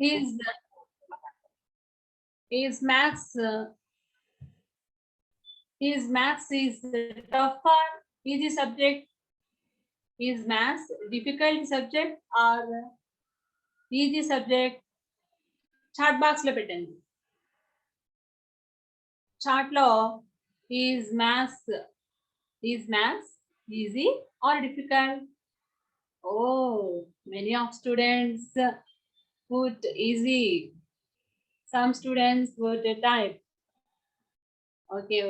Is maths is tough or easy subject? Is maths difficult subject or easy subject? Chat box lo పెట్టండి. Chart lo is maths easy or difficult? Oh, many of students put easy. Some students put type. Okay.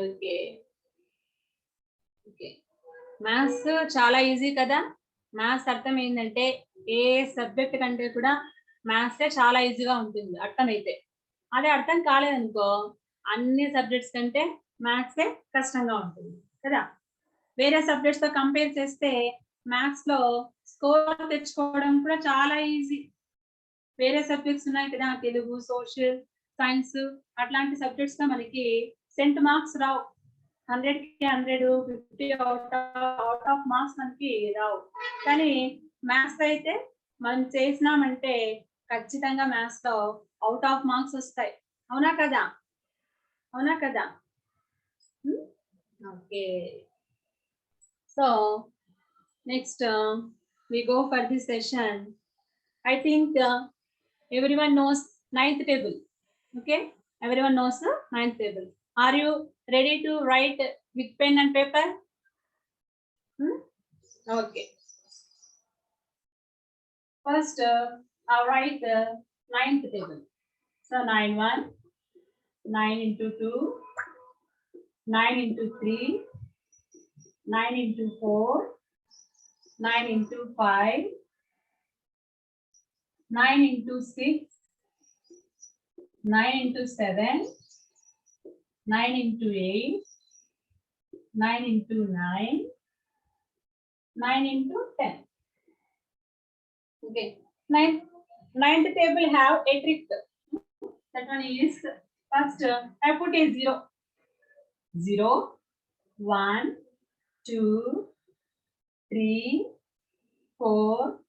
Maths చాలా easy కదా. Maths అర్థం ఏంటంటే ఏ subject కంటే కూడా మ్యాథ్సే చాలా ఈజీగా ఉంటుంది అర్థమైతే. అదే అర్థం కాలేదనుకో అన్ని సబ్జెక్ట్స్ కంటే మ్యాథ్సే కష్టంగా ఉంటుంది కదా. వేరే సబ్జెక్ట్స్ తో కంపేర్ చేస్తే మ్యాథ్స్ లో స్కోర్ తెచ్చుకోవడం కూడా చాలా ఈజీ. వేరే సబ్జెక్ట్స్ ఉన్నాయి కదా, తెలుగు, సోషల్, సైన్స్, అట్లాంటి సబ్జెక్ట్స్ లో మనకి సెంట్ మార్క్స్ రావు. 100కి 100, 50 అవుట్ ఆఫ్ మార్క్స్ మనకి రావు. కానీ మ్యాథ్స్ అయితే మనం చేసినామంటే ఖచ్చితంగా మ్యాథ్స్ లో అవుట్ ఆఫ్ మార్క్స్ వస్తాయి. అవునా కదా? Okay. So next we go for this session. I think everyone knows ninth table. Okay, everyone knows the ninth table. Are you ready to write with pen and paper? Okay. First, I'll write the ninth table. So 9 1, 9 into 2, 9 into 3, 9 into 4, 9 into 5, 9 into 6, 9 into 7, 9 into 8, 9 into 9, 9 into 10. Okay. Ninth table have a trick. That one is first I put a 0. 0, 1, 2, 3, 4,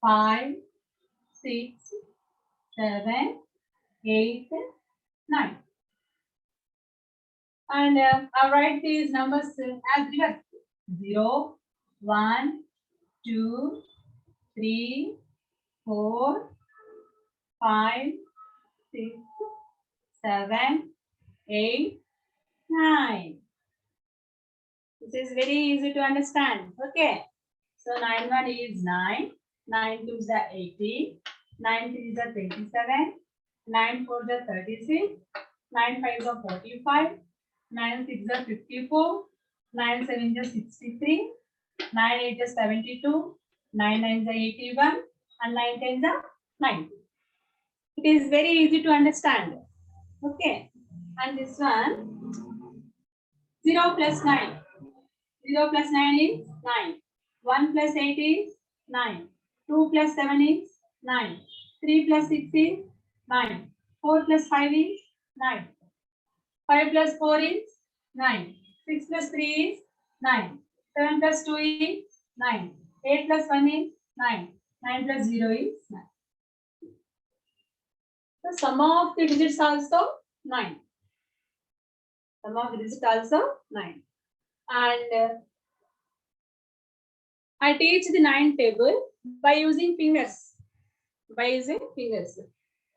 5, 6, 7, 8, 9. And I'll write these numbers as reverse. 0, 1, 2, 3, 4, 5, 6, 7, 8, 9. This is very easy to understand. Okay. So 9 1 is 9, 9 2 is 18, 9 3 is 27, 9 4 is 36, 9 5 is 45, 9 6 is 54, 9 7 is 63, 9 8 is 72, 9 9 is 81, and 9 10 is 90. It is very easy to understand. Okay. And this one, 0 plus 9. 0 plus 9 is 9. 1 plus 8 is 9. 2 plus 7 is 9. 3 plus 6 is 9. 4 plus 5 is 9. 5 plus 4 is 9. 6 plus 3 is 9. 7 plus 2 is 9. 8 plus 1 is 9. 9 plus 0 is 9. The sum of the digits also 9. Sum of the digits also 9. And I teach the ninth table by using fingers.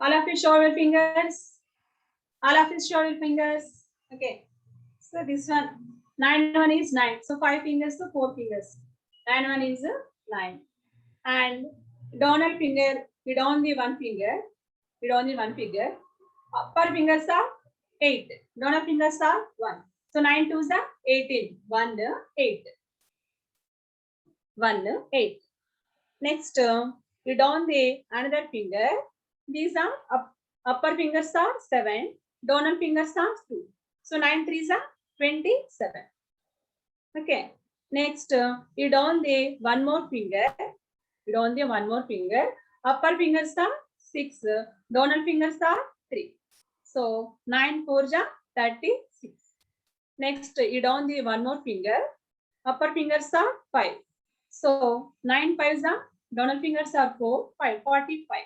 All of you show your fingers. Okay. So this one, 9 1 is 9. So 5 fingers to 4 fingers. 9 1 is 9. And donor finger, with only one finger. Upper fingers are 8. Donor fingers are 1. So 9 2 is 18. 1 8. 1 8. Next, we down the another finger. These are upper fingers are 7. Donor fingers are 2. So 9 3 is 27. Okay. Next, you down the one more finger. Upper fingers are 6. Donor fingers are 3. So 9 4 is 36. Next, you down the one more finger. Upper fingers are 5. So 9 5 is donor fingers are 4. 5 45.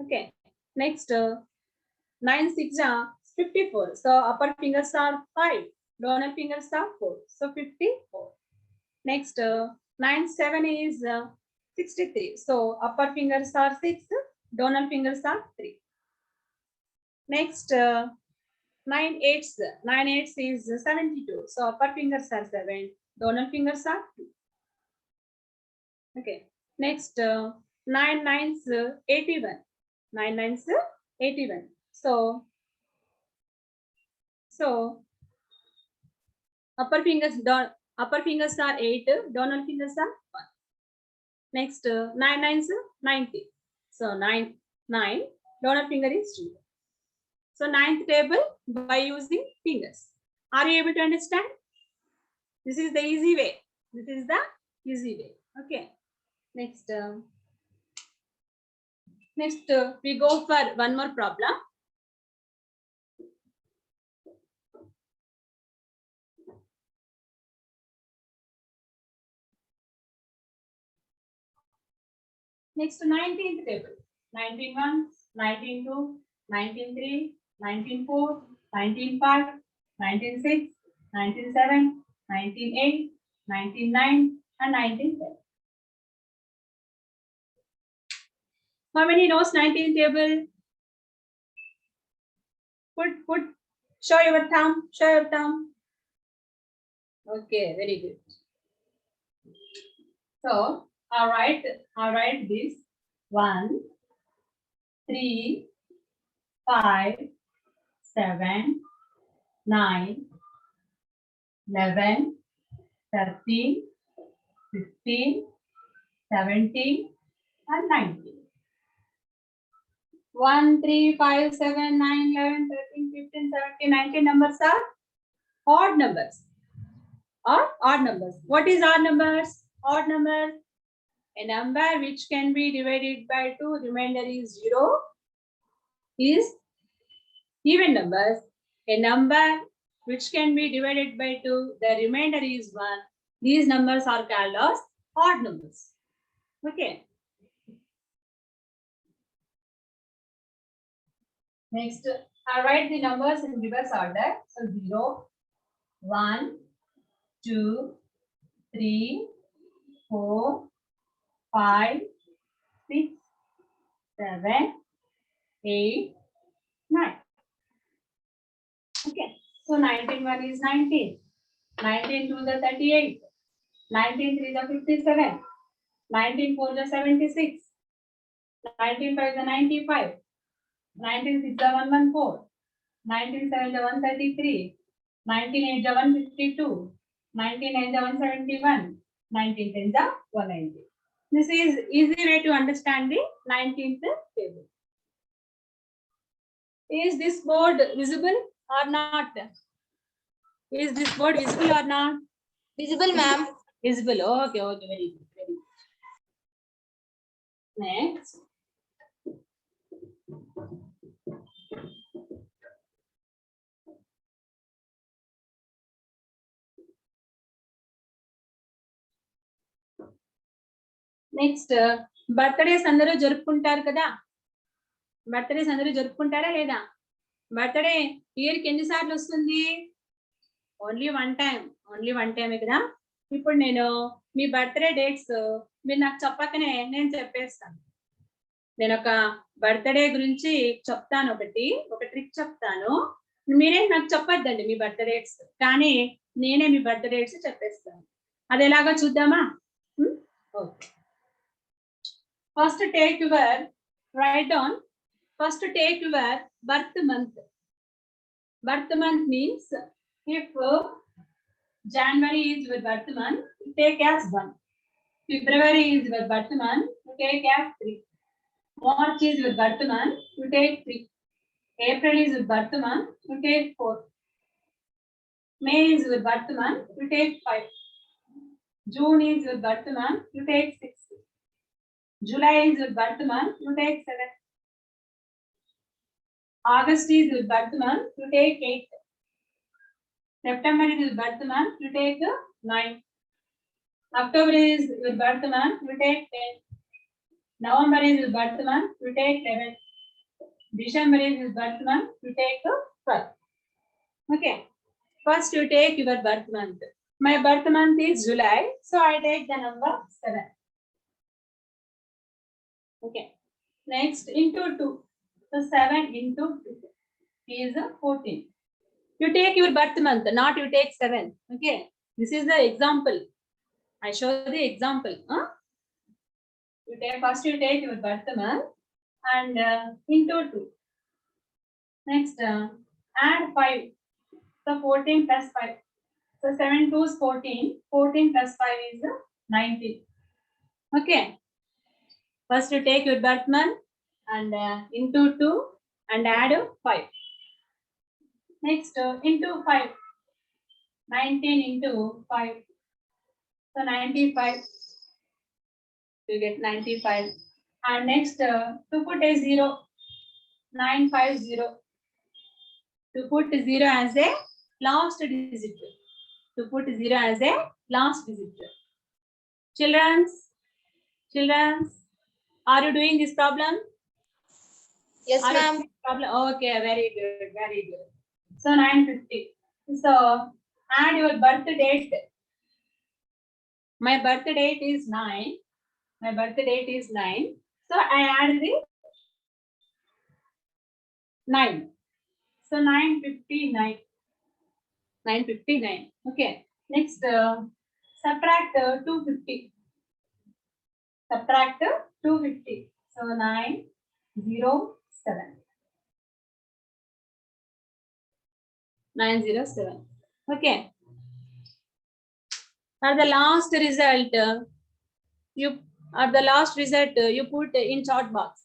Okay. Next, 9 6 are 54. So upper fingers are 5. Donor fingers are 4. So 54. Next, 9 7 is 63. So upper fingers are 6. Donor fingers are 3. Next, 9 eighths. 9 eighths is 72. So upper fingers are 7. Donor fingers are 2. Okay. Next, 9 nines 81. 9 nines 81. So upper fingers are 8. Donor fingers are 1. Next, 9 nines 90. So 9 9. Donor finger is 2. So ninth table by using fingers. Are you able to understand? This is the easy way. This is the easy way. Okay. Next, we go for one more problem. Next, 19th table. 19 1, 19 2, 19 3, 19 4, 19 5, 19 6, 19 7, 19 8, 19 9, and 19 10. How many knows 19th table? Put, show your thumb, show your thumb. Okay, very good. So, I'll write this 1, 3, 5, 7, 9, 11, 13, 15, 17, and 19. 1, 3, 5, 7, 9, 11, 13, 15, 17, 19 numbers are odd numbers. Or odd numbers. What is odd numbers? Odd numbers. A number which can be divided by 2, remainder is 0, is even numbers. A number which can be divided by 2, the remainder is 1. These numbers are called as odd numbers. Okay. Next, I write the numbers in reverse order. So 0, 1, 2, 3, 4, 5, 6, 7, 8, 9. Okay. So 19 1 is 19. 19 2 the 38. 19 3 the 57. 19 4 the 76. 19 5 the 95. 19 6 the 114. 19 7 the 133. 19 8 the 152. 19 9 the 171. 19 10 the 190. This is easy way to understand the 19th table. Is this board visible or not? Is this board visible or not? Visible, ma'am. Visible. Okay, okay, very good. Very good. Next. Next birthdays అందరూ జరుపుకుంటారు కదా. Birthdays అందరూ జరుపుకుంటారా లేదా? Birthday year కి ఎన్నిసార్లు వస్తుంది? Only one టైమే కదా. ఇప్పుడు నేను మీ బర్త్డే డేట్స్ మీరు నాకు చెప్పకనే నేను చెప్పేస్తాను. నేను ఒక బర్త్డే గురించి చెప్తాను, ఒక ట్రిక్ చెప్తాను. మీరే నాకు చెప్పొద్దండి మీ బర్త్డే డేట్స్, కానీ నేనే మీ బర్త్డే డేట్స్ చెప్పేస్తాను. అది ఎలాగో చూద్దామా? Okay. First take your, write down, first take your birth month. Birth month means if January is your birth month, you take as 1. February is your birth month, you take as 3. March is your birth month, you take 3. April is your birth month, you take 4. May is your birth month, you take 5. June is your birth month, you take 6. July is your birth month, you take 7. August is your birth month, you take 8. September is your birth month, you take 9. October is your birth month, you take 10. November is your birth month, you take 11. December is his birth month. You take 12. Okay. First, you take your birth month. My birth month is July, so I take the number 7. Okay. Next, into 2. So 7 into 2 is 14. You take your birth month, not you take 7. Okay. This is the example. I show the example. First you take your birth month and into 2. Next, add 5. So 14 plus 5. So 7 2 is 14. 14 plus 5 is 19. Okay. First you take your birth month and into 2 and add 5. Next, into 5. 19 into 5. So 95. You get 95. And next, to put a 0. 950. To put 0 as a last digit. To put 0 as a last digit. Children, are you doing this problem? Yes, ma'am. Problem. Okay, very good. So 950. So add your birth date. My birth date is 9. So I add the 9. So 959. 959. Okay. Next, subtract 250. Subtract 250. So 907. 907. Okay. At the last result, you put in chat box.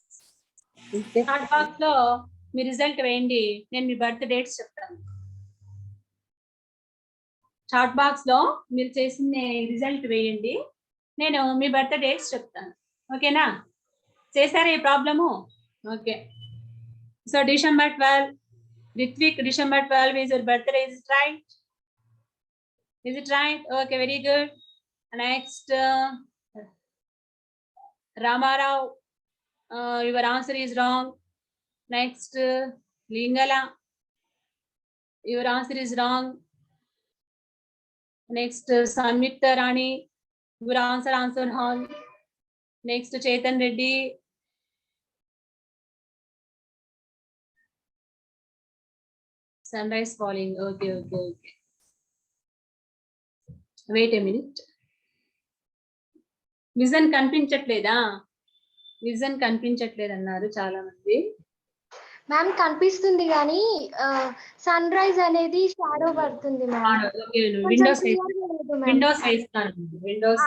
Chat box lo me result వేయండి. నేను మీ birth dates చెప్తాను. Chat box లో మీరు చేసిన result వేయండి. నేను మీ birth dates చెప్తాను. ఓకేనా? చేశారా ఈ problem? Okay. So December 12. Ritvik, December 12 is your birthday. Is it right? Is it right? Okay, very good. Next, Ramarao, your answer is wrong. Next, Lingala, your answer is wrong. Next, Samyukta Rani, your answer wrong. Next, Chetan Reddy. Sunrise falling. Okay. Wait a minute. Vision కనిపించట్లేదా? Vision కనిపించట్లేదన్నారు చాలా మంది. Ma'am కనిపిస్తుంది కానీ sunrise అనేది shadow పడుతుంది ma'am. Windows వేస్తాను. Windows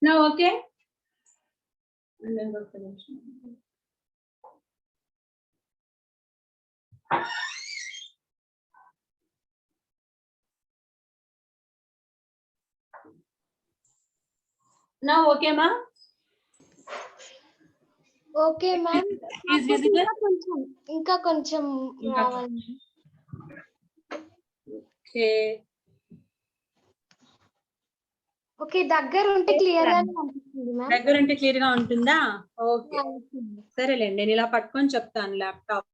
No, okay. And then go finish. Now, okay, ma? Okay ma'am. Is visible? ఇంకా కొంచెం రావాలి. Okay. ఓకే, దగ్గర ఉంటే క్లియర్ గానే కనిపిస్తుంది మ్యామ్. దగ్గర ఉంటే క్లియర్ గా ఉంటుందా? ఓకే, సరేలేండి. నేను ఇలా పట్టుకొని చెప్తాను laptop.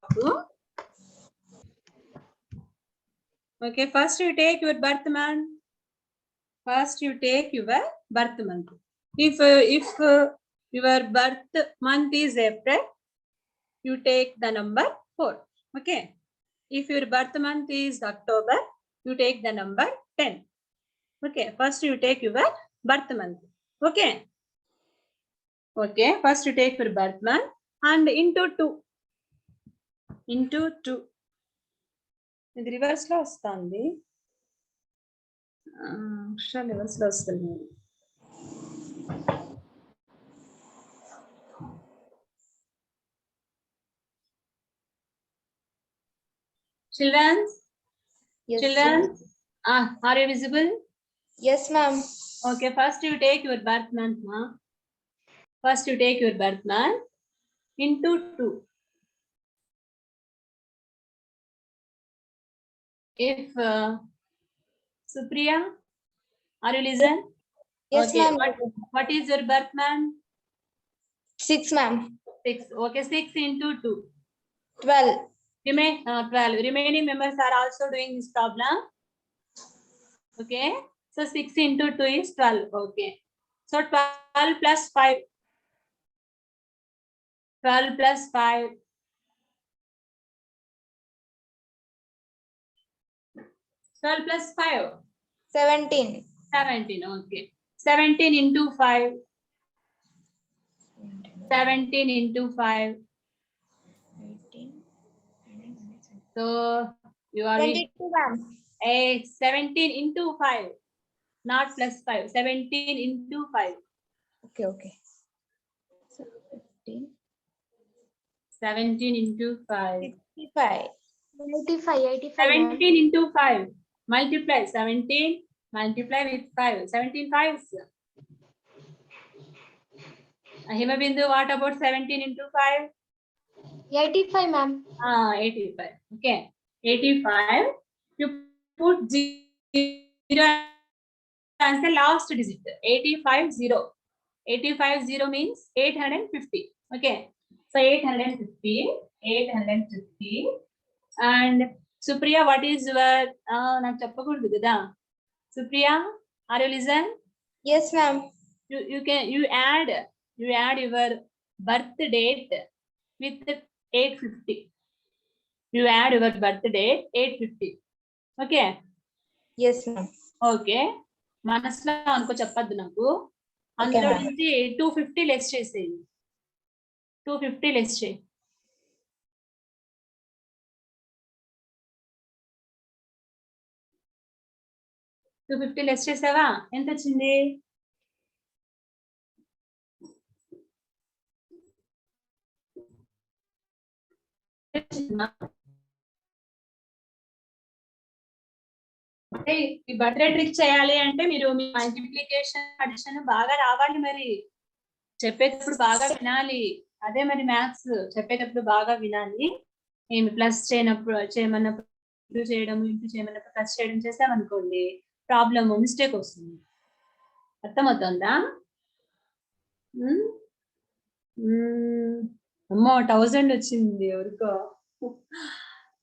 Okay, first you take your birth month. If your birth month is April, you take the number 4. Okay. If your birth month is October, you take the number 10. Okay. First you take your birth month. Okay. First you take your birth month and into 2. ఇది reverse లో వస్తుంది. Reverse లో వస్తుంది. Children, Are you visible? Yes, ma'am. Okay, first you take your birth month, ma. First you take your birth month into 2. If Supriya, are you listen? Yes, Okay, ma'am. what is your birth month? 6, ma'am. 6. Okay, 6 into 2. 12. 12. Remaining members are also doing this problem. Okay, so 6 into 2 is 12. Okay, so 12 plus 5. 12 plus 5. 12 plus 5. 17. 17. Okay. 17 into 5. 17 into 5. 18. So you are 22, ma'am. 17 into 5. Not plus 5. 17 into 5. Okay. So 15. 17 into 5. 65. 85, ma'am. 17 into 5. Multiply 17. Multiply with 5. 17 5s. Himabindu, what about 17 into 5? 85, ma'am. 85. Okay. 85. You put 0 as the last digit. 85 0. 85 0 means 850. Okay. So 850. 850. And Supriya, what is your Supriya, are you listen? Yes, ma'am. You add your birth date with 850. You add your birth date 850. Okay. Yes, ma'am. Okay మనసులో అనుకో చెప్పద్దు నాకు అందులో ma'am. నుంచి 250 less చేసేయి 250 less చేయి less చేసావా ఎంత వచ్చింది అంటే ఈ బర్త్డే ట్రిక్ చేయాలి అంటే మీరు మీ మల్టిప్లికేషన్ అడిషన్ బాగా రావాలి మరి చెప్పేటప్పుడు బాగా వినాలి అదే మరి మ్యాథ్స్ చెప్పేటప్పుడు బాగా వినాలి ఏమి ప్లస్ చేయమన్నప్పుడు చేయడం ఇంటూ చేయమన్నప్పుడు ప్లస్ చేయడం చేసామనుకోండి ప్రాబ్లమ్ మిస్టేక్ వస్తుంది అర్థమవుతుందా అమ్మో 1000 వచ్చింది ఎవరికో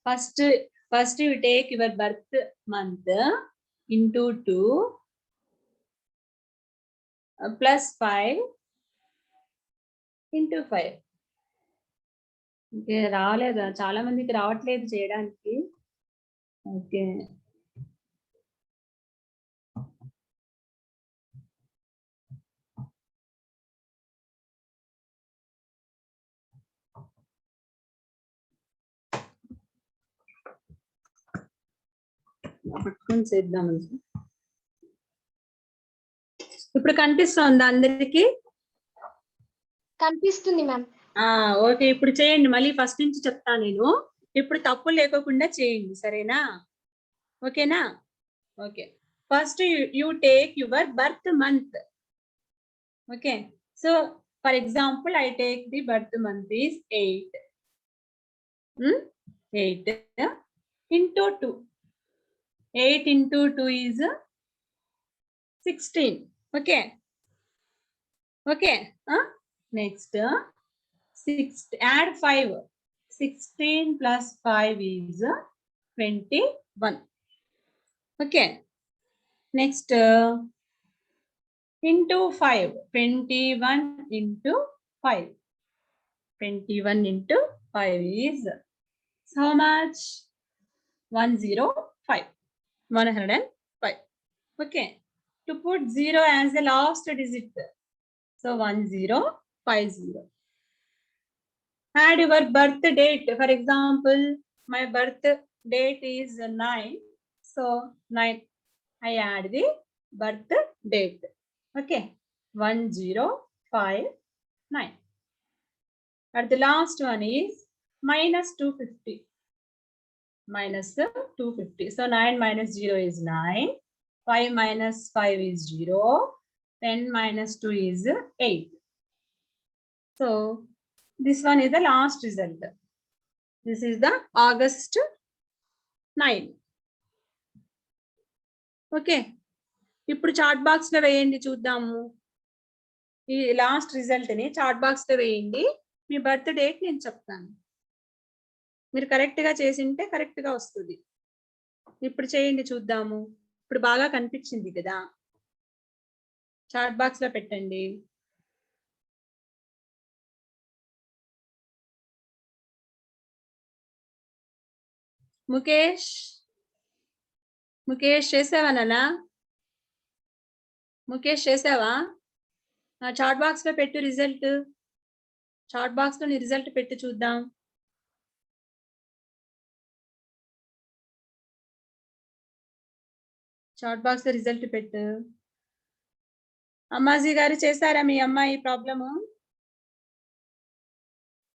first you take your birth month into 2 plus 5 into 5 okay రాలేదా చాలా మందికి రావట్లేదు చేయడానికి ఓకే పట్టుకొని చేద్దాం ఇప్పుడు కనిపిస్తుందా అందరికి కనిపిస్తుంది మ్యామ్ ఓకే ఇప్పుడు చేయండి మళ్ళీ ఫస్ట్ నుంచి చెప్తా నేను ఇప్పుడు తప్పు లేకోకుండా చేయండి సరేనా ఓకేనా okay first you take your birth month okay so for example I take the birth month is 8 into 2 8 into 2 is 16 okay next 6 add 5 16 plus 5 is 21 okay next into 5 21 into 5 21 into 5 is how much 105 okay to put 0 as the last digit so 1050 add your birth date for example my birth date is 9 so 9 I add the birth date okay 1059 but the last one is minus 250 minus 250. So 9 minus 0 is 9. 5 minus 5 is 0. 10 minus 2 is 8. So this one is the last result. This is the August 9. Okay, ఇప్పుడు chat box లో వేయండి చూద్దాము. ఈ last result ని chat box లో వేయండి. మీ birth date నేను చెప్తాను. మీరు కరెక్ట్ గా చేసింటే కరెక్ట్ గా వస్తుంది. ఇప్పుడు చేయండి చూద్దాము. ఇప్పుడు బాగా కనిపించింది కదా, చాట్ బాక్స్ లో పెట్టండి. ముఖేష్, ముఖేష్ చేసావా నాన్న? ముఖేష్ చేసావా? చాట్ బాక్స్ లో పెట్టు రిజల్ట్. చాట్ బాక్స్ లో నీ రిజల్ట్ పెట్టి చూద్దాం. చాట్ బాక్స్ లో రిజల్ట్ పెట్టు. అమ్మాజీ గారు చేశారా మీ అమ్మాయి ప్రాబ్లము?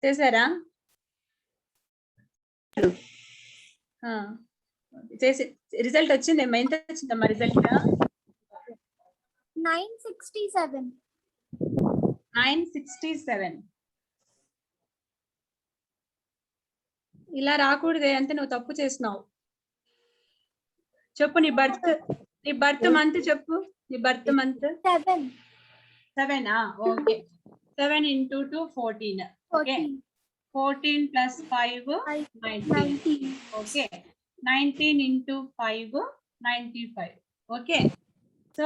చేశారా? చేసి రిజల్ట్ వచ్చిందేమ్మా? ఎంత వచ్చిందమ్మా రిజల్ట్? 967. 967. ఇలా రాకూడదే, అంతే నువ్వు తప్పు చేసినావు. చెప్పు నీ బర్త్ మంత్ చెప్పు. నీ birth month 7. 7. Okay. 7 into 2 14. Okay. 14 plus 5 19. Okay. 19 into 5 95. Okay. So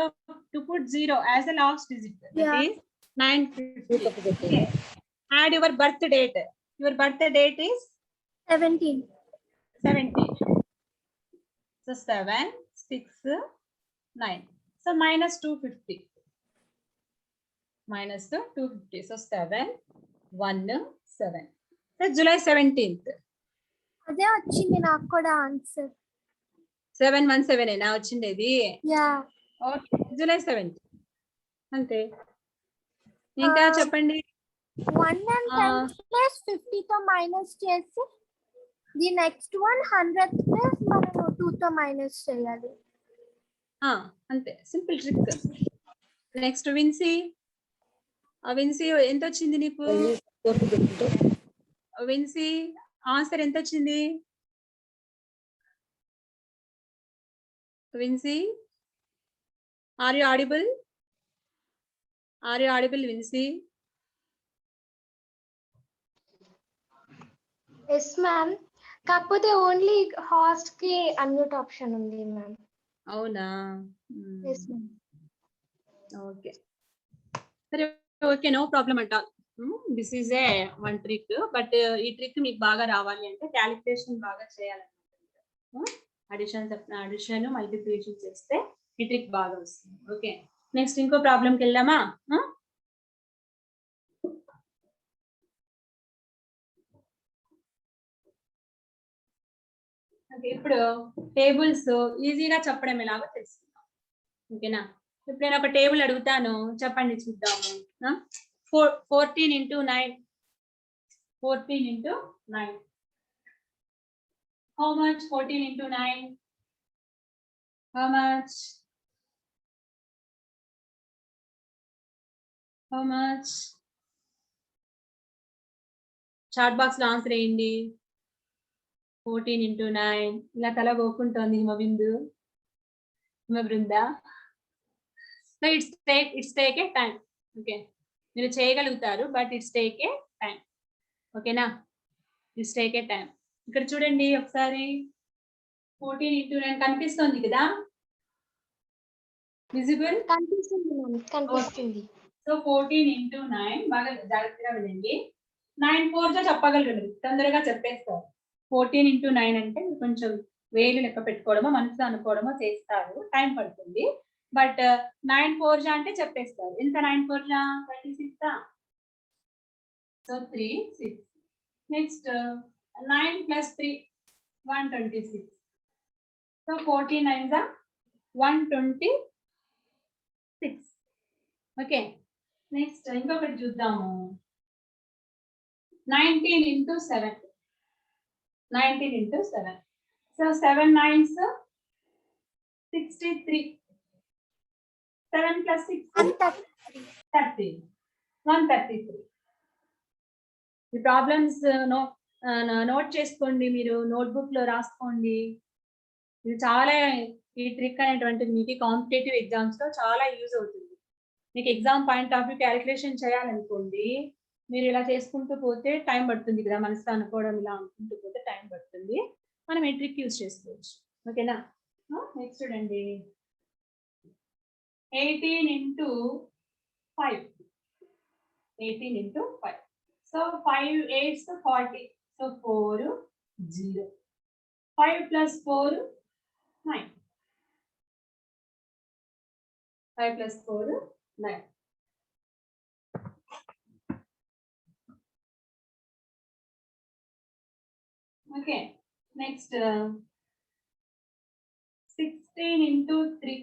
to put 0 as a last digit, that is 950. Okay. Add your birth date. Your birth date is 17. 17. So 7, 6, 9. So minus 250. Minus 250. So 7, 1, 7. So July 17th. అదే వచ్చింది నాకు కూడా answer. 717 ఏనా వచ్చిండేది? Yeah. Okay, July 17th అంతే. ఇంకా చెప్పండి. 1 and 10 plus 50 తో minus చేసి ది నెక్స్ట్ వన్ 100 ప్లస్ మనం 2 తో మైనస్ చేయాలి. అంతే, simple trick. Next Vinsy. Vinsy ఎంత వచ్చింది నీకు? విన్సీ ఆన్సర్ ఎంత వచ్చింది? Vinsy, are you audible? Are you audible, Vinsy? Yes ma'am, కాకపోతే ఓన్లీ హాస్ట్ కి అన్మ్యూట్ ఆప్షన్ ఉంది మ్యామ్. అవునా? Yes ma'am. ఓకే, సరే, okay, no problem at all. This is a one trick. But ఈ ట్రిక్ మీకు బాగా రావాలి అంటే క్యాలిక్యులేషన్ బాగా చేయాలన్నమాట. అడిషన్ మల్టిప్లికేషన్ చేస్తే ఈ ట్రిక్ బాగా వస్తుంది. ఓకే, నెక్స్ట్ ఇంకో ప్రాబ్లంకి వెళ్దామా? ఇప్పుడు టేబుల్స్ ఈజీగా చెప్పడం ఎలాగో తెలుసుకుందాం. ఓకేనా? ఇప్పుడు నేను ఒక టేబుల్ అడుగుతాను, చెప్పండి చూద్దాము. 14 into 9. 14 into 9. How much 14 into 9? How much? How much? Chat box లో ఆన్సర్ వేయండి. 14 into 9. ఇలా తల గోకుంటోంది మా బిందు, మా Brinda. So it's take a time. Okay, మీరు చేయగలుగుతారు, but it's take a time. ఓకేనా? It's take a time. ఇక్కడ చూడండి ఒకసారి. 14 into 9 కనిపిస్తుంది కదా? విజిబుల్ కనిపిస్తుంది. సో 14 into 9 బాగా జాగ్రత్తగా వినండి. 9 4 చెప్పగలరు, తొందరగా చెప్పేస్తారు. 14 into 9 అంటే కొంచెం వేలు లెక్క పెట్టుకోవడమో మనసులో అనుకోవడమో చేస్తారు, టైం పడుతుంది. బట్ 9 4 అంటే చెప్పేస్తారు. ఎంత 9 4 26. So 3 6. Next 9 plus 3 126. So 14 9 126. Okay, next ఇంకొకటి చూద్దాము. 19 into 7. 19 into 7. So 7 nines 63. 7 plus 6 30. 133. ఈ ప్రాబ్లమ్స్ నోట్ చేసుకోండి, మీరు నోట్బుక్ లో రాసుకోండి. ఇది చాలా, ఈ ట్రిక్ అనేటువంటిది మీకు కాంపిటేటివ్ ఎగ్జామ్స్ లో చాలా యూజ్ అవుతుంది. మీకు exam point of view calculation చేయాలనుకోండి, మీరు ఇలా చేసుకుంటూ పోతే టైం పడుతుంది కదా, మనసులో అనుకోవడం ఇలా అనుకుంటూ పోతే టైం పడుతుంది. మనం ఈ ట్రిక్ యూజ్ చేసుకోవచ్చు. ఓకేనా? నెక్స్ట్ చూడండి, 18 into 5. 18 into 5. So 5 8s 40. So 4 0. 5 plus 4 9. 5 plus 4 9. Okay. Next 16 into 3.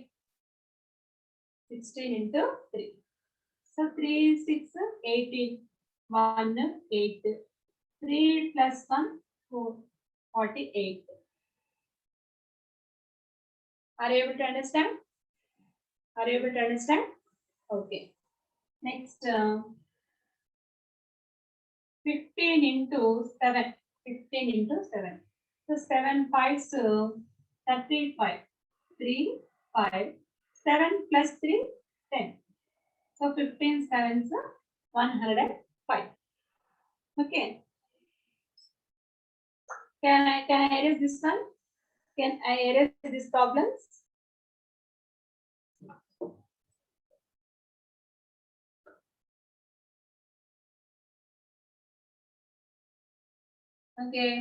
16 into 3. So 3 6 18. 1 8. 3 plus 1 4. 48. Are you able to understand? Are you able to understand? Okay. Next 15 into 7. 15 into 7. So 7 5s 35. 3 5. 7 plus 3 10. So 15 sevens 105. Okay. Can I erase this one? Can I erase these problems? Okay.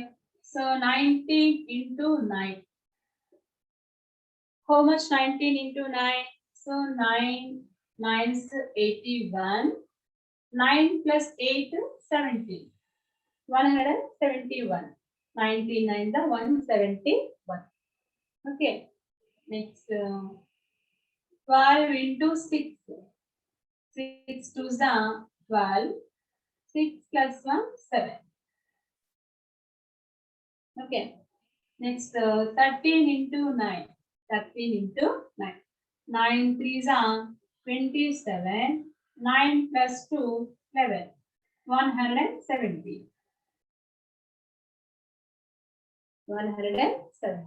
So 19 into 9. How much 19 into 9? So 9 9s 81. 9 plus 8 17. 171. 99 the 171. Okay. Next 12 into 6. 6 to the 12. 6 plus 1 7. Okay. Next 13 into 9. 13 into 9. 9 3s are 27. 9 plus 2 11. 170. 170.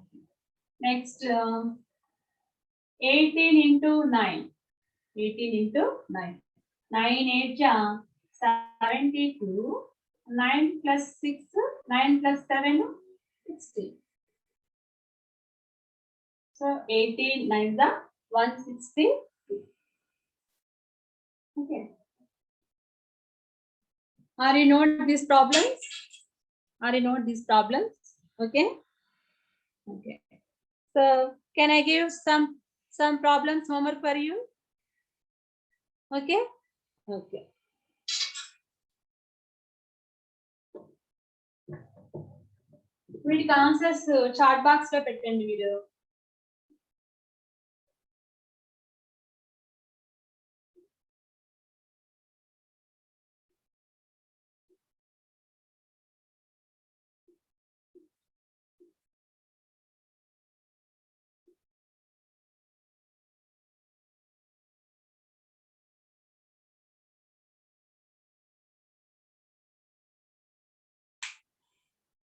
Next 18 into 9. 18 into 9. 9 8 are 72. 9 plus 6. 9 plus 7 60. So 18 9 the 160. Okay. Are you note these problems? Are you note these problems? Okay. Okay. So can I give some problems homework for you? Okay. Okay. వీటికి answers chat box లో పెట్టండి మీరు.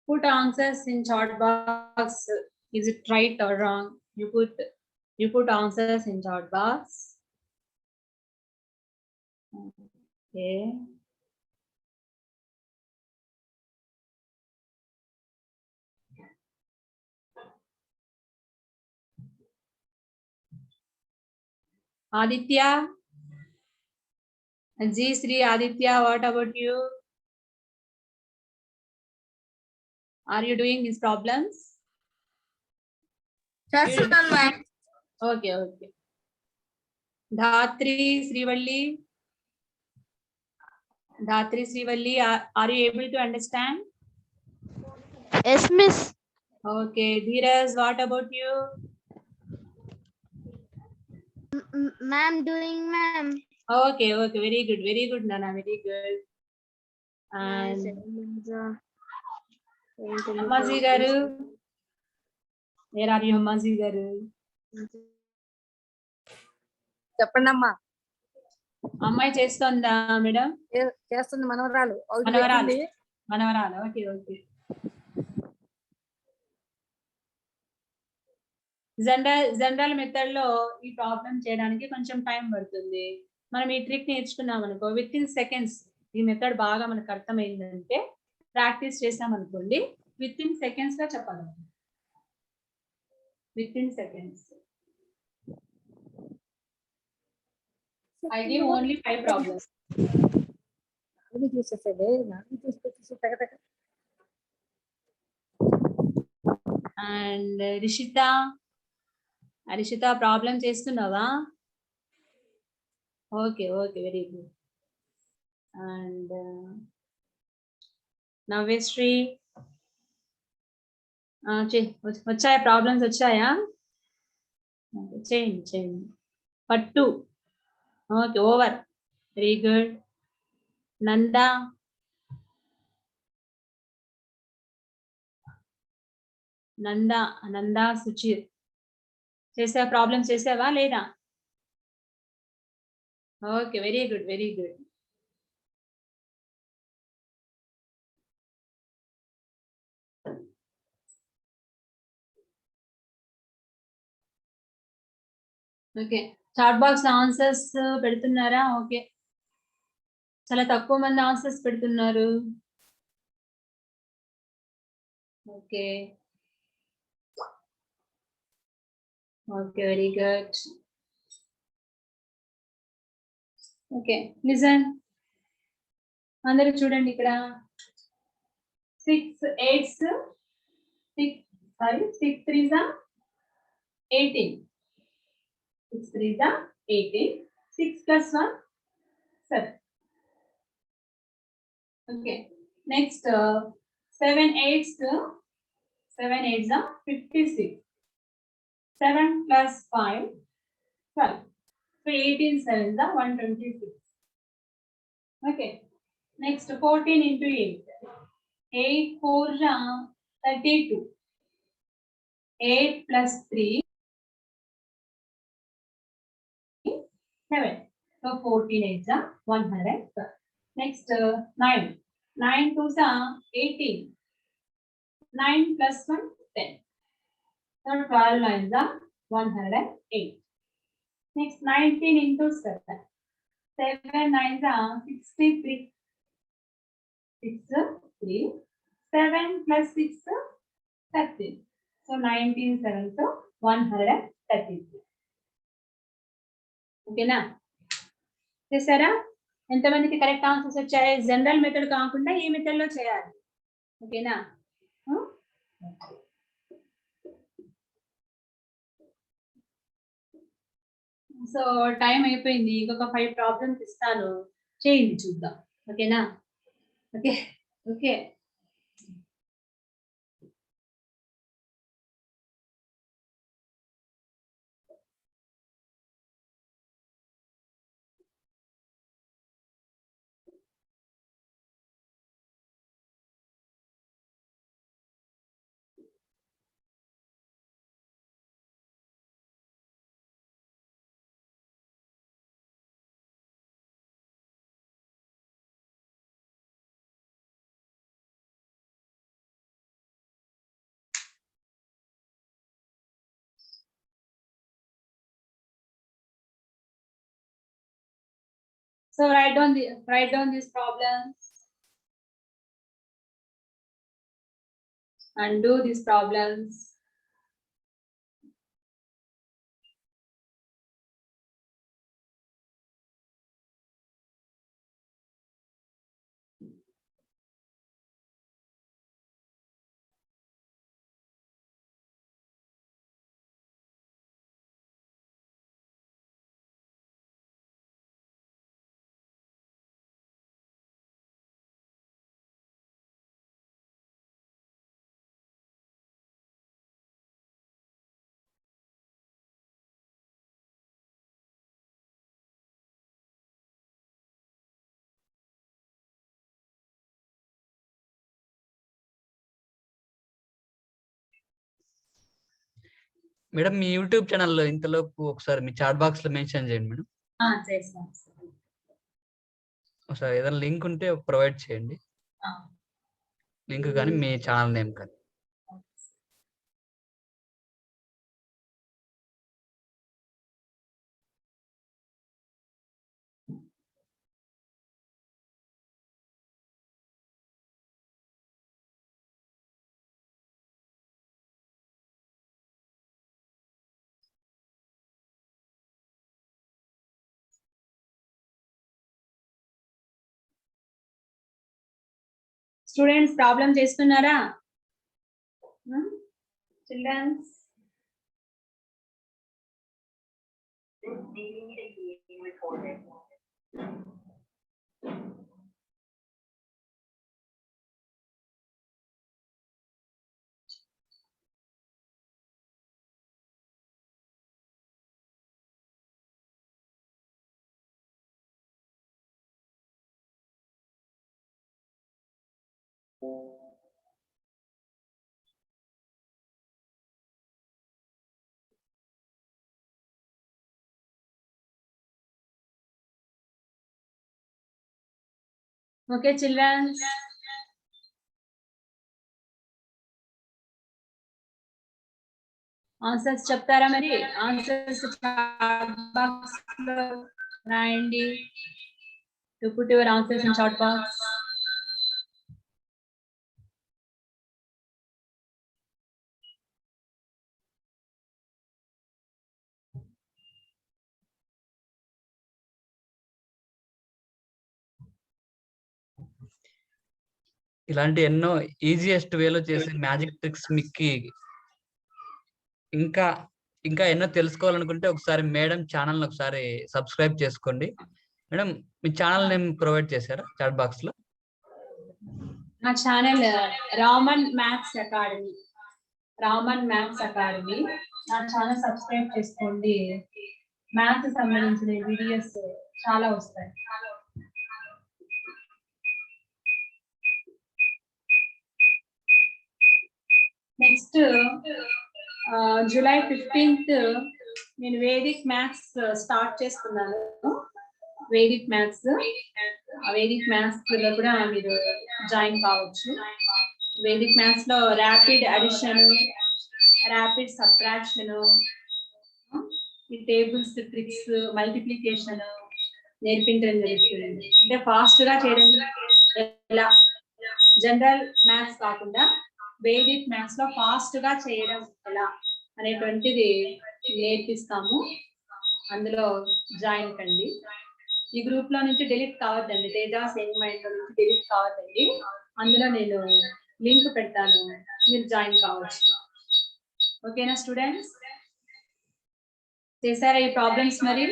Put answers in chat box. Is it right or wrong? You put answers in chat box. Okay. Aditya. And G Sri Aditya, what about you? Are you doing these problems? Yes, ma'am. Okay, okay. Dhatri Srivalli. Dhatri Srivalli, are you able to understand? Yes, miss. Okay. Dheeraj, what about you? Ma'am, doing ma'am. Okay, okay. Very good, Nana. Very good. And Amazi garu. Where are you Ammaji గారు? చెప్పండి అమ్మా. అమ్మాయి చేస్తోందా madam? చేస్తుంది మనవరాలు. మనవరాలు. మనవరాలు. Okay okay. General method లో ఈ ప్రాబ్లం చేయడానికి కొంచెం టైం పడుతుంది. మనం ఈ ట్రిక్ నేర్చుకున్నాం అనుకో, విత్ ఇన్ సెకండ్స్ ఈ మెథడ్ బాగా మనకు అర్థమైందంటే, ప్రాక్టీస్ చేసాం అనుకోండి, విత్ ఇన్ సెకండ్స్ లో చెప్పగలం. With in seconds. I give only 5 problems. నాలుగు చూసేసేదే, నాలుగు చూసి తగ And రిషిత ప్రాబ్లం చేస్తున్నావా? Okay okay, very good. And Navyasri వచ్చాయా? ప్రాబ్లమ్స్ వచ్చాయా? చేయండి చేయండి. పట్టు. Okay, over. Very good. Nanda Nanda Suchir చేసావా? ప్రాబ్లమ్స్ చేసావా లేదా? Okay, very good very good. Okay, chat box answers పెడుతున్నారా? ఓకే, చాలా తక్కువ మంది ఆన్సర్స్ పెడుతున్నారు. Okay okay, very good. Okay, listen. అందరూ చూడండి ఇక్కడ. 6 8s 6 3s 18. 6 3s 18. 6 plus 1 7. Okay, next 7 8s 56. 7 plus 5 12. So 18 7s 126. Okay, next 14 into 8. 8 4s 32. 8 plus 3 7. So 14 8s 112. Next 9. 9 2s 18. 9 plus 1 10. So 12 9s 108. Next 19 into 7. 7 9s 63. 6 3. 7 plus 6 13. So 19 7s 133. ఓకేనా? చేశారా? ఎంతమందికి correct answers వచ్చాయి? General method కాకుండా ఈ method లో చేయాలి. ఓకేనా? So time అయిపోయింది. ఇంకొక 5 ప్రాబ్లమ్స్ ఇస్తాను, చేయండి చూద్దాం. ఓకేనా? Okay okay. So write down these problems and do these problems. Madam మీ యూట్యూబ్ ఛానల్లో ఇంతలోపు ఒకసారి మీ చాట్ బాక్స్ లో మెన్షన్ చేయండి మేడం. చేస్తాం. ఒకసారి ఏదైనా లింక్ ఉంటే ప్రొవైడ్ చేయండి, లింక్ కానీ మీ ఛానల్ నేమ్ కానీ. స్టూడెంట్స్ ప్రాబ్లం చేస్తున్నారా? చిల్డ్రన్స్ ఓకే చిల్డ్రన్స్, ఆన్సర్స్ చెప్తారా? మరి ఆన్సర్స్ చాట్ బాక్స్ లో రాయండి. To put your answers in chat box. ఇలాంటి ఎన్నో ఈజియెస్ట్ వేలో చేసే మ్యాజిక్ ట్రిక్స్ మీకు ఇంకా ఇంకా ఎన్నో తెలుసుకోవాలనుకుంటే ఒకసారి మేడం ఛానల్ ఒకసారి సబ్స్క్రైబ్ చేసుకోండి. మేడం మీ ఛానల్ నేమ్ ప్రొవైడ్ చేశారా చాట్ బాక్స్ లో? నా channel Raman maths academy, Raman maths academy. నా ఛానల్ సబ్స్క్రైబ్ చేసుకోండి. మ్యాథ్స్ సంబంధించిన వీడియోస్ చాలా వస్తాయి. నెక్స్ట్ జూలై 15th నేను వేదిక్ మ్యాథ్స్ స్టార్ట్ చేస్తున్నాను. వేదిక్ మ్యాథ్స్, వేదిక్ మ్యాథ్స్ లో కూడా మీరు జాయిన్ కావచ్చు. వేదిక్ మ్యాథ్స్ లో ర్యాపిడ్ అడిషన్, ర్యాపిడ్ సబ్ట్రాక్షన్, ఈ టేబుల్స్ ట్రిక్స్, మల్టిప్లికేషన్ నేర్పించడం జరుగుతుంది. అంటే ఫాస్ట్ గా చేయడం ఎలా, జనరల్ మ్యాథ్స్ కాకుండా వేదిక్ మ్యాథ్స్ లో ఫాస్ట్ గా చేయడం ఎలా అనేటువంటిది నేర్పిస్తాము. అందులో జాయిన్ కండి. ఈ గ్రూప్ లో నుంచి డిలీట్ కావద్దండి, తేజ సేమ్ మైండ్ లో నుంచి డిలీట్ కావద్దండి. అందులో నేను లింక్ పెడతాను, మీరు జాయిన్ కావచ్చు. ఓకేనా స్టూడెంట్స్? చేశారా ఈ ప్రాబ్లమ్స్ మరి?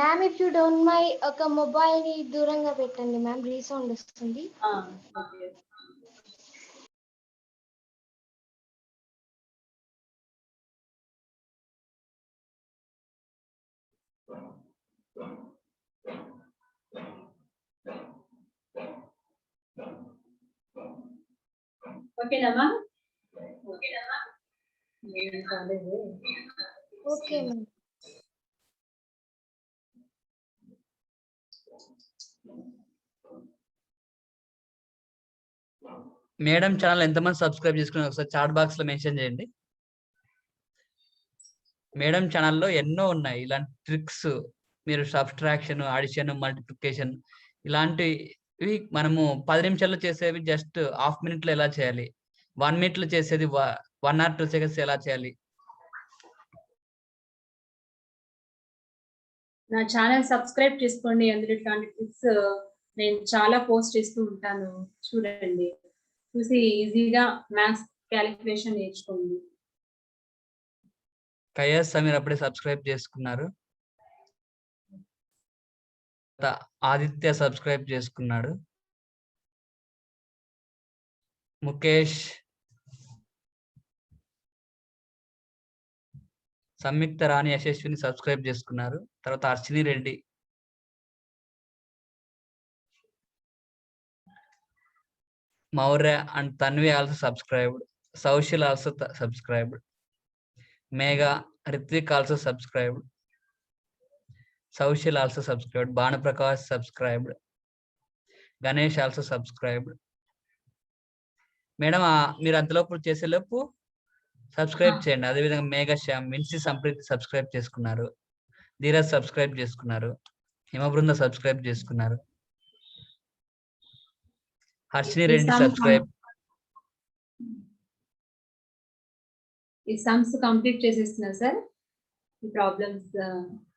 Ma'am if you don't my ఒక మొబైల్ ని దూరంగా పెట్టండి మ్యామ్, రీసౌండ్ వస్తుంది. ఓకే. ఓకేనమ్మా? Okay ma'am. మేడం ఛానల్ ఎంతమంది సబ్స్క్రైబ్ చేసుకున్నారు ఒకసారి చాట్ బాక్స్ లో మెన్షన్ చేయండి. మేడం ఛానల్లో ఎన్నో ఉన్నాయి ఇలాంటి ట్రిక్స్. మీరు సబ్ట్రాక్షన్, అడిషన్, మల్టిప్లికేషన్ ఇలాంటివి మనము 10 నిమిషాల్లో చేసేవి జస్ట్ హాఫ్ మినిట్ లో ఎలా చేయాలి, 1 minute లో చేసేది 1 or 2 seconds ఎలా చేయాలి. నా ఛానల్ సబ్స్క్రైబ్ చేసుకోండి. అందులో ఇట్లాంటి ట్రిక్స్ నేను చాలా పోస్ట్ చేస్తూ ఉంటాను. చూడండి, చూసి ఈజీగా మ్యాథ్స్ క్యాలిక్యులేషన్ నేర్చుకోండి. కయాస్ సమీర్ అప్పుడే సబ్స్క్రైబ్ చేసుకున్నారు. ఆదిత్య సబ్స్క్రైబ్ చేసుకున్నాడు. ముఖేష్, సంయుక్త రాణి, యశస్విని సబ్స్క్రైబ్ చేసుకున్నారు. తర్వాత Archini Reddy, Maurya and Tanvi also subscribed. Saushil also subscribed. Mega, Ritvik also subscribed. Saushil also subscribed. Bana Prakash subscribed. Ganesh also subscribed. Madam మీరు అంతలోపు చేసేలోపు సబ్స్క్రైబ్ చేయండి. అదేవిధంగా మేఘా శ్యామ్, విన్సీ సంప్రీత్ సబ్స్క్రైబ్ చేసుకున్నారు. ధీరజ్ సబ్స్క్రైబ్ చేసుకున్నారు. హిమబృంద సబ్స్క్రైబ్ చేసుకున్నారు. హర్షిని రెడ్డి సబ్స్క్రైబ్. ఈ సమ్స్ కంప్లీట్ చేసేస్తున్నా సార్ ఈ problems.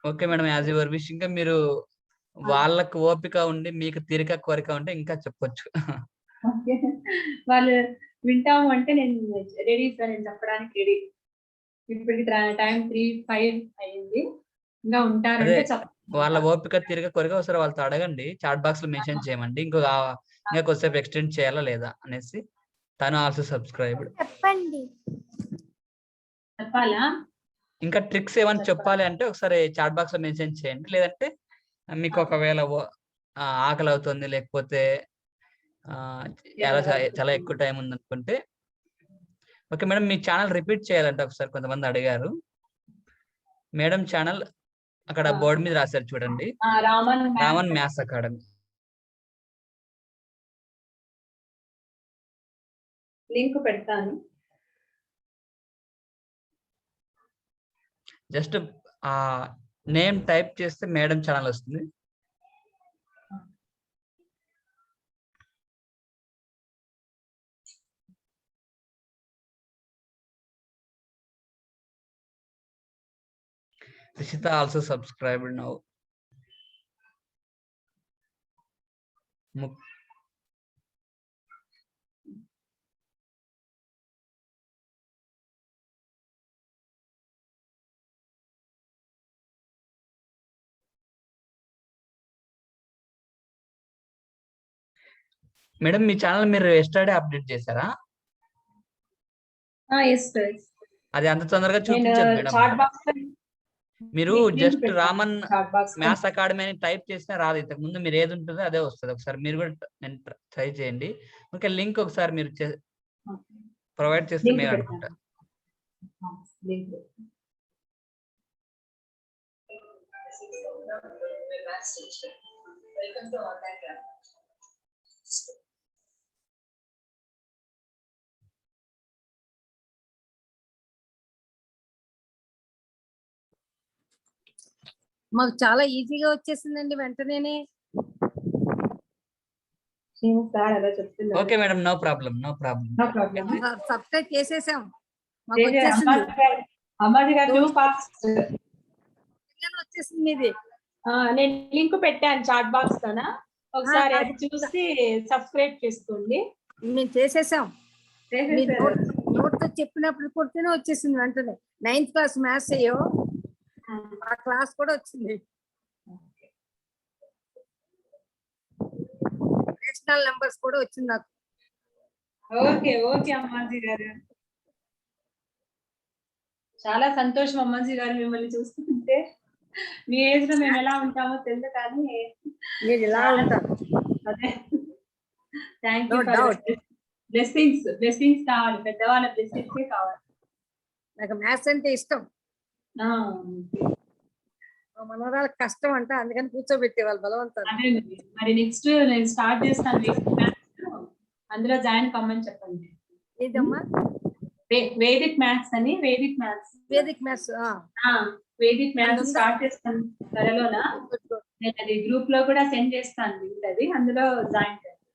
Okay madam, as your wish. ఇంకా మీరు వాళ్ళకు ఓపిక ఉండి మీకు తీరిక కోరిక ఉంటే ఇంకా చెప్పొచ్చు. వాళ్ళు వింటాము అంటే నేను రెడీ సార్, నేను చెప్పడానికి రెడీ. ఇప్పటికి టైం 3:05 అయింది. ఇంకా ఉంటారంటే వాళ్ళ ఓపిక తీరిక కోరిక ఒకసారి వాళ్ళతో అడగండి. చాట్ బాక్స్ లో మెన్షన్ చేయమండి. ఇంకా కొద్దిసేపు ఎక్స్టెండ్ చేయాలా లేదా అనేసి. తను ఆల్సో సబ్స్క్రైబ్. చెప్పండి. చెప్పాలా? ఇంకా ట్రిక్స్ ఏమైనా చెప్పాలి అంటే ఒకసారి చాట్ బాక్స్ లో మెన్షన్ చేయండి. లేదంటే మీకు ఒకవేళ ఆకలి అవుతుంది, లేకపోతే చాలా ఎక్కువ టైం ఉంది అనుకుంటే. ఓకే మేడం, మీ ఛానల్ రిపీట్ చేయాలంటే ఒకసారి కొంతమంది అడిగారు. మేడం ఛానల్ అక్కడ బోర్డు మీద రాశారు చూడండి, రామన్ మ్యాథ్స్ అకాడమీ. లింక్ పెడతాను. జస్ట్ ఆ నేమ్ టైప్ చేస్తే మేడం ఛానల్ వస్తుంది. Rishita also subscribed now. Madam మీ ఛానల్ మీరు ఎస్టర్డే అప్డేట్ చేశారా? అది అంత తొందరగా చూపించదు మేడం. మీరు జస్ట్ రామన్ మ్యాథ్స్ అకాడమీ అని టైప్ చేసినా రాదు. ఇంతకు ముందు మీరు ఏది ఉంటుందో అదే వస్తుంది. ఒకసారి మీరు కూడా ట్రై చేయండి. ఓకే, లింక్ ఒకసారి మీరు ప్రొవైడ్ చేస్తే మేము అనుకుంటా. మాకు చాలా ఈజీగా వచ్చేసిందండి వెంటనే. Okay madam, no problem. Subscribe చేసేసాం. వచ్చేసింది మీది. నేను లింక్ పెట్టాను చాట్ బాక్స్ లోనా, ఒకసారి అది చూసి సబ్స్క్రైబ్ చేసుకోండి. మేము చేసేసాం. నోట్ తో చెప్పినప్పుడు కొడితేనే వచ్చేసింది వెంటనే. 9th క్లాస్ మ్యాథ్స్ అయ్యో ఆ క్లాస్ కూడా వచ్చింది. నేషనల్ నెంబర్స్ కూడా వచ్చింది నాకు. ఓకే అమ్మాజీ గారు, చాలా సంతోషం అమ్మాజీ గారు మిమ్మల్ని చూస్తుంటే. మీ ఏజ్ లో మేము ఎలా ఉంటామో తెలుసు, కానీ మీరు ఇలా ఉంటారు. అదే, థ్యాంక్ యూ. బ్లెస్సింగ్స్ కావాలి, పెద్దవాళ్ళ బ్లెస్సింగ్స్ కావాలి. నాకు మ్యాథ్స్ అంటే ఇష్టం. మనవరాలకు కష్టం అంట, అందుకని కూర్చోబెట్టే వాళ్ళు బలవంతాలు. మరి నెక్స్ట్ నేను స్టార్ట్ చేస్తాను, అందులో జాయిన్ కమ్మని చెప్పండి. ఏదమ్మా? వేదిక్ మ్యాథ్స్ అని. వేదిక్ మ్యాథ్స్ స్టార్ట్ చేస్తాను త్వరలోనా. నేను అది గ్రూప్ లో కూడా సెండ్ చేస్తాను. అది అందులో జాయిన్ చేస్తాను.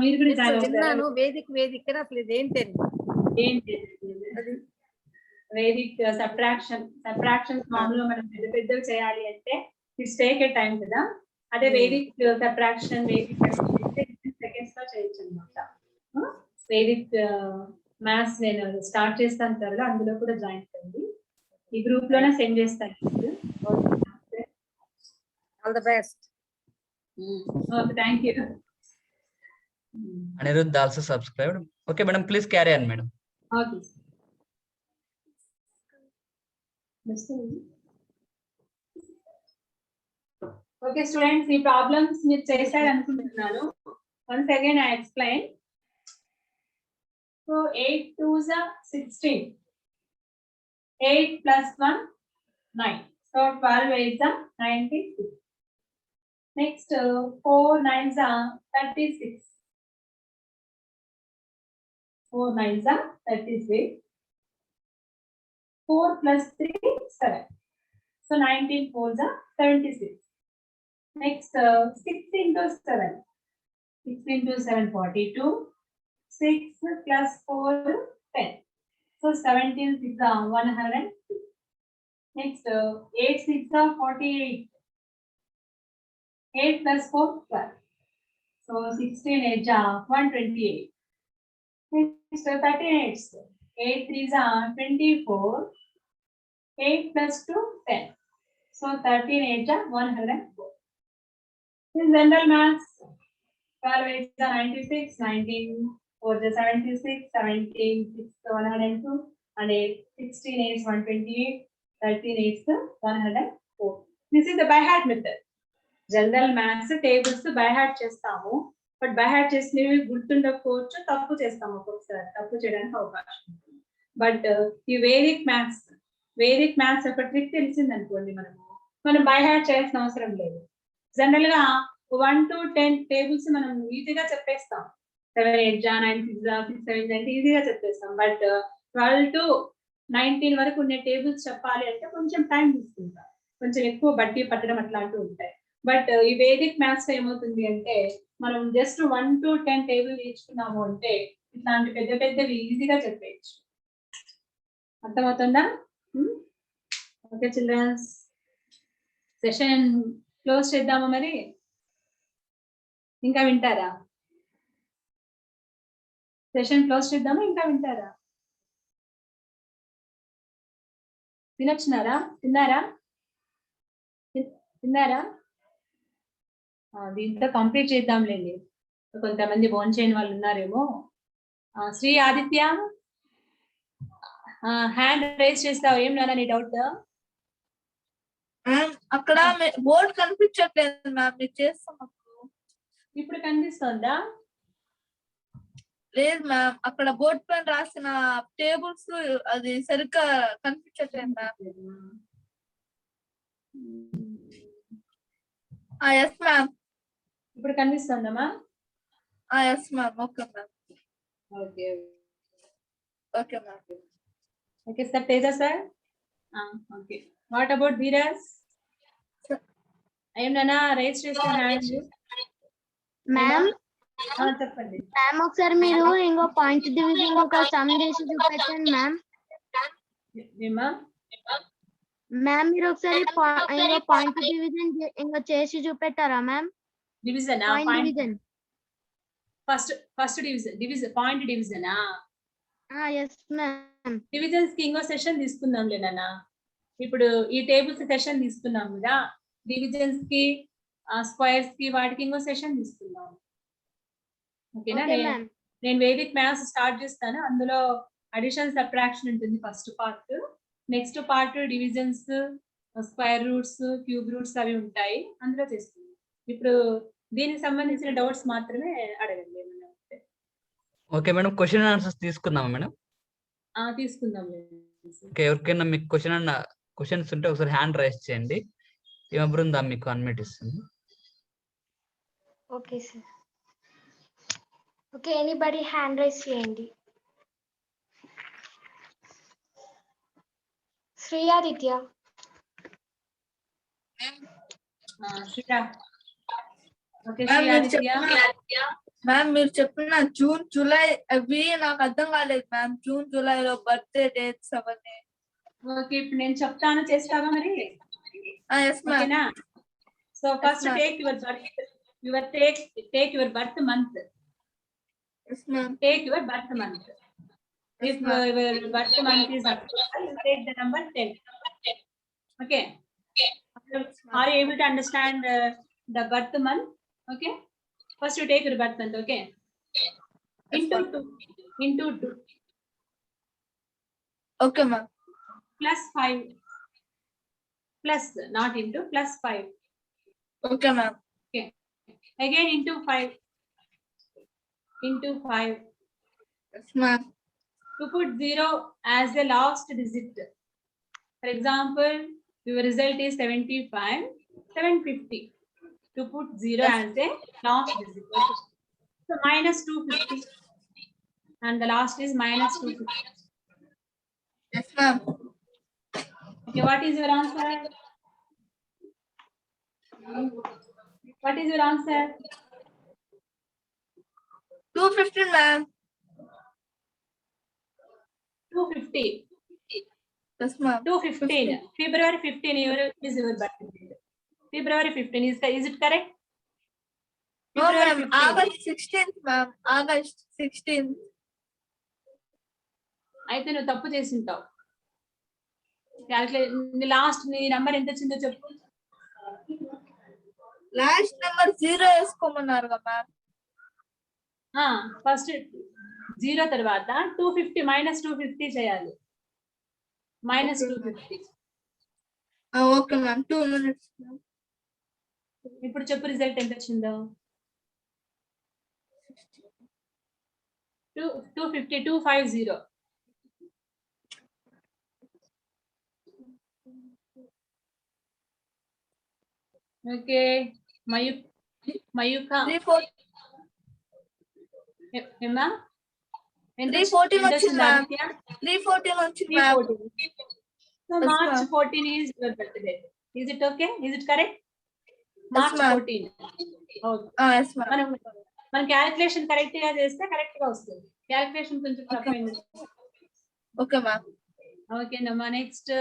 మీరు కూడా జాయిన్. వేదిక్ అసలు ఇదేంటి? వేదిక్ సబ్ట్రాక్షన్స్ మామూలుగా మనం పెద్దవి చేయాలి అంటే ఇట్స్ టేక్ ఏ టైం కదా. అదే వేదిక్ సబ్ట్రాక్షన్, వేదిక్ సెకండ్స్ లో చేయొచ్చు అనమాట. వేదిక్ మ్యాథ్స్ నేను స్టార్ట్ చేస్తాను త్వరలో, అందులో కూడా జాయిన్ అవ్వండి. ఈ గ్రూప్ లోనే సెండ్ చేస్తాను. All the best. Okay, thank you. Anirudh also subscribed. Okay madam, please carry on madam. Okay. Okay students, ఈ ప్రాబ్లమ్స్ మీరు చేశారు అనుకుంటున్నాను. Once again I explain. So 8 2s are 16. 8 plus 1, 9. So 12 8s are 96. Next, 4 9s are 36. 4 9s are 36. 4 plus 3, 7. So 19 4s are 76. Next, 6 into 7. 6 into 7, 42. 6 plus 4, 10. So 17 6 are 102. Next, 8 6 are 48. 8 plus 4, 12. So 16 8 are 128. Next, 13 8s. 8 3s are 24. 8 plus 2, 10. So 13 8 are 104. In general maths, 12 8s are 96, 19 4s are 76, 17 6 102, and 16 8s 128, 13 8s 104. This is the by heart method. General maths tables by heart చేస్తాము, but by heart చేసినవి గుర్తుండకపోవచ్చు, తప్పు చేస్తాము ఒక్కొక్కసారి, తప్పు చేయడానికి అవకాశం ఉంటుంది. But ఈ వేదిక్ మ్యాథ్స్ ఒక ట్రిక్ తెలిసింది అనుకోండి, మనం బై హార్ట్ చేయాల్సిన అవసరం లేదు. జనరల్ గా 1 to 10 టేబుల్స్ మనం ఈజీగా చెప్పేస్తాం. 7 8 జా 9 6 జా 6 7 అంటే ఈజీగా చెప్పేస్తాం. బట్ 12 to 19 వరకు ఉండే టేబుల్స్ చెప్పాలి అంటే కొంచెం టైం తీసుకుంటాం, కొంచెం ఎక్కువ బట్టి పట్టడం అట్లాంటివి ఉంటాయి. బట్ ఈ వేదిక్ మ్యాథ్స్ ఏమవుతుంది అంటే మనం జస్ట్ 1 to 10 టేబుల్ నేర్చుకున్నాము అంటే ఇట్లాంటి పెద్ద పెద్దవి ఈజీగా చెప్పేయచ్చు. అర్థమవుతుందా? ఓకే చిల్డ్రన్స్, సెషన్ క్లోజ్ చేద్దామా మరి? ఇంకా వింటారా? సెషన్ క్లోజ్ చేద్దామా ఇంకా వింటారా? తినొచ్చినారా? తిన్నారా? దీంతో కంప్లీట్ చేద్దాంలేండి, కొంతమంది ఫోన్ చేయని వాళ్ళు ఉన్నారేమో. శ్రీ ఆదిత్య హ్యాండ్ రైజ్ చేస్తావు, ఏం నాన్న నీ డౌట్? అక్కడ బోర్డ్ కనిపించట్లేదు మ్యామ్, మీరు చేస్తున్నప్పుడు. ఇప్పుడు కనిపిస్తుందా? లేదు మ్యామ్, అక్కడ బోర్డ్ పైన రాసిన టేబుల్స్ అది సరిగ్గా కనిపించట్లేదు మ్యామ్. Yes ma'am. ఇప్పుడు కనిపిస్తుందమ్మా? Yes ma'am. Okay ma'am. Okay okay ma'am. Okay sir, Teja sir. Okay, what about Dheeraj? ఏం నాన్న రైజ్ చేసిన హ్యాండ్? మ్యామ్ చెప్పండి మ్యామ్, ఒకసారి మీరు ఇంకో పాయింట్ డివిజన్ ఒక సమ్ చేసి చూపించండి మ్యామ్. మ్యామ్ మీరు ఒకసారి ఇంకో పాయింట్ డివిజన్ ఇంకో చేసి చూపెట్టారా ma'am? Division point division. First division point డివిజనా? Yes ma'am. డివిజన్స్ కి ఇంకో సెషన్ తీసుకుందాంలే నాన్న. ఇప్పుడు ఈ టేబుల్స్ సెషన్ తీసుకున్నాం కదా, డివిజన్స్ కి స్క్వేర్స్ కి వాటికి ఇంకో సెషన్ తీసుకుందాం. ఓకేనా? నేను వేదిక్ మ్యాథ్స్ స్టార్ట్ చేస్తాను, అందులో అడిషన్ సబ్ట్రాక్షన్ ఉంటుంది first part. Next part divisions, square roots, cube roots అవి ఉంటాయి, అందులో చేస్తున్నాం. ఇప్పుడు దీనికి సంబంధించిన డౌట్స్ మాత్రమే అడగండి. ఓకే మేడం, క్వశ్చన్ ఆన్సర్స్ తీసుకుందామా మేడం? తీసుకుందాం. ఓకే, ఎవరికైనా మీకు క్వశ్చన్స్ ఉంటే ఒకసారి హ్యాండ్ రైజ్ చేయండి, బృందా మీకు అన్మిట్ ఇస్తుంది. Okay sir. Okay, anybody hand raise చేయండి. శ్రీ ఆదిత్య. మ్యామ్ మీరు చెప్పిన జూన్ జూలై అవి నాకు అర్థం కాలేదు మ్యామ్. జూన్ జూలైలో బర్త్డే డేట్స్ అవన్నీ. ఓకే, ఇప్పుడు నేను చెప్తాను, చేస్తావా మరి? Yes ma'am. So first take your birth month. Yes ma'am. Take your birth month. If your birth month is October, you take the number 10. Okay. Are you able to understand the birth month? Okay. First you take your birth month. Okay. Into 2. Okay ma'am. Plus 5. Plus, not into, plus 5. Okay ma'am. Okay. Again into 5. Into 5. Yes ma'am. to put 0 as the last digit. For example, your result is 75, 750. To put 0 Yes. as the last digit. So minus 250. And the last is minus 250. Yes, ma'am. Okay, what is your answer? What is your answer? 250, ma'am. 250. Yes, ma'am. 215. February 15 is your birthday. February 15 is it correct? No, February ma'am. 15. August 16th, ma'am. August 16th. అయితే నువ్వు తప్పు చేసి ఉంటావు. Calculate last నీ number ఎంత వచ్చిందో చెప్పు. Last number 0 వేసుకోమన్నారు కదా మ్యామ్. ఫస్ట్ 0 తర్వాత 250 మైనస్ 250 చేయాలి. మైనస్ 250. Okay ma'am. 2 minutes. ఇప్పుడు చెప్పు రిజల్ట్ ఎంత వచ్చిందో. 250 250. ఓకే మయూక 314 ఏమా 314 వచ్చింది మ్యామ్. 314 వచ్చింది ma'am. So March 14 is your birthday. Is it okay? Is it correct? March ma'am. 14. Okay. Yes ma'am. మనం క్యాలిక్యులేషన్ కరెక్ట్ గా చేస్తే కరెక్ట్ గా వస్తుంది. క్యాలిక్యులేషన్ కొంచెం తప్పైంది. Okay ma'am. ఓకే నమ్మా. నెక్స్ట్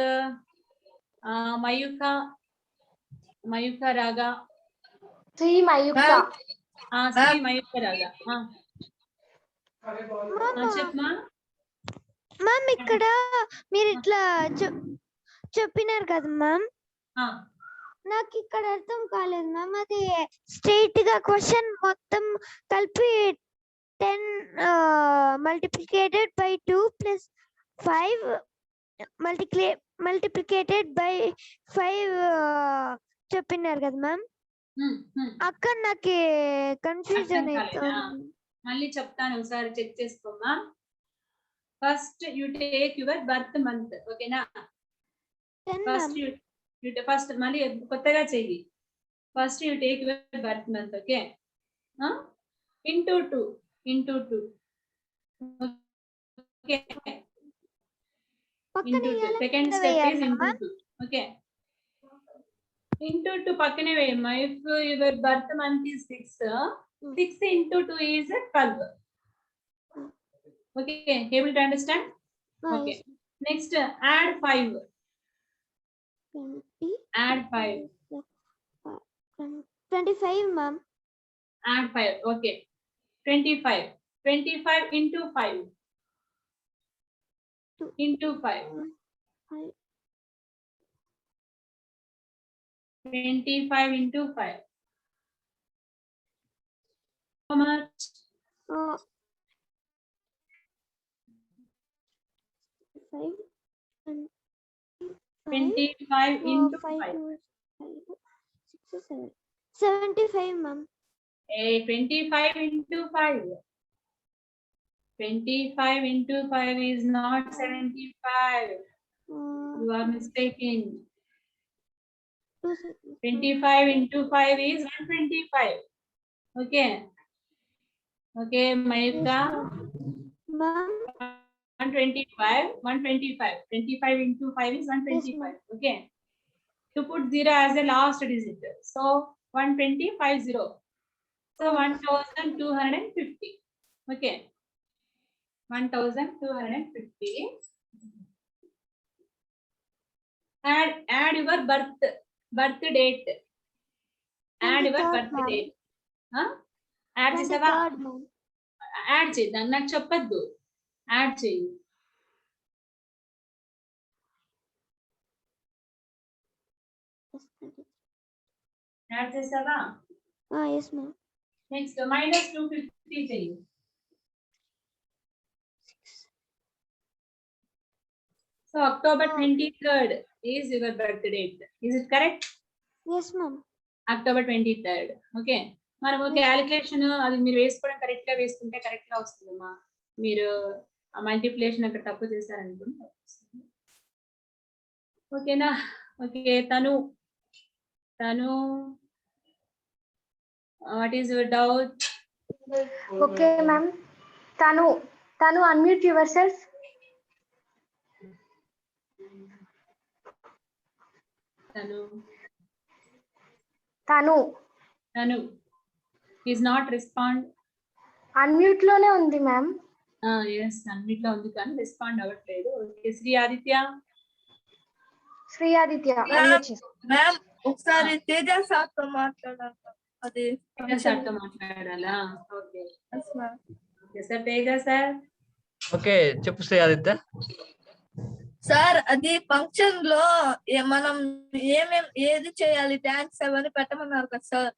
మయూక రాగా. శ్రీ మయూక. శ్రీ మయూక రాగా. చెప్పమా. మ్యామ్ ఇక్కడ మీరు ఇట్లా చెప్పినారు కదా మ్యామ్, నాకు ఇక్కడ అర్థం కాలేదు మ్యామ్. అది స్ట్రైట్ గా క్వశ్చన్ మొత్తం కలిపి 10 multiplicated by 2 plus 5 multiplicated by 5 చెప్పినారు కదా మ్యామ్. అక్కడ నాకు కన్ఫ్యూజన్ అవుతుంది. మళ్ళీ చెప్తాను, ఒకసారి చెక్ చేసుకోమ్మా. First you take your birth month. ఓకేనా? ఫస్ట్ మళ్ళీ కొత్తగా చెయ్యి. First you take your birth month. Okay, into 2 okay. Into 2 second step is into 2. Okay, into 2 పక్కనే వేయమ్మా. If your birth month is 6 into 2 is 12. Okay, able to understand? Okay, next add 5. Add 5. 25 ma'am. Add 5. Okay, 25 into 5 into 5. 25 into 5. How much? 25 into 5. 75 ma'am. 25 into 5. 25 into 5 is not 75. You are mistaken. 25 into 5 is 125. Okay. Okay, Mayuka. Ma'am. 125. 25 into 5 is 125. Okay. To put 0 as the last digit. So 125. So 1250. Okay. 1250. Add your birth date. Add your birth date. Add చేసావా? Add చేద్దాం, నాకు చెప్పద్దు. Add చేయి. Add చేసావా? yes ma'am. Next minus 250 చేయి. So October 23rd is your birth date. Is it correct? Yes ma'am. October 23rd. Okay. మనము calculation అది మీరు వేసుకోవడం కరెక్ట్ గా వేసుకుంటే కరెక్ట్ గా వస్తుందమ్మా. మీరు మల్టిప్లికేషన్ అక్కడ తప్పు చేశారనుకోండి. ఓకేనా? ఓకే, తను what is your doubt? Okay, ma'am. Tanu, unmute yourself. తను ఈజ్ నాట్ రెస్పాండ్. Unmute లోనే ఉంది మ్యామ్. ఎస్, అన్నిట్లో ఉంది కానీ రెస్పాండ్ అవ్వట్లేదు. ఓకే, శ్రీ ఆదిత్య. శ్రీ ఆదిత్య unmute చేసి. మ్యామ్ ఒకసారి తేజ సార్తో మాట్లాడాలి. అది సార్తో మాట్లాడాలా? Okay Yes, ma'am. Okay sir. Teja sir. Okay, చెప్పు శ్రీ ఆదిత్య. సార్ అది ఫంక్షన్ లో మనం ఏది చేయాలి థ్యాంక్స్ అవన్నీ పెట్టమన్నారు కదా సార్.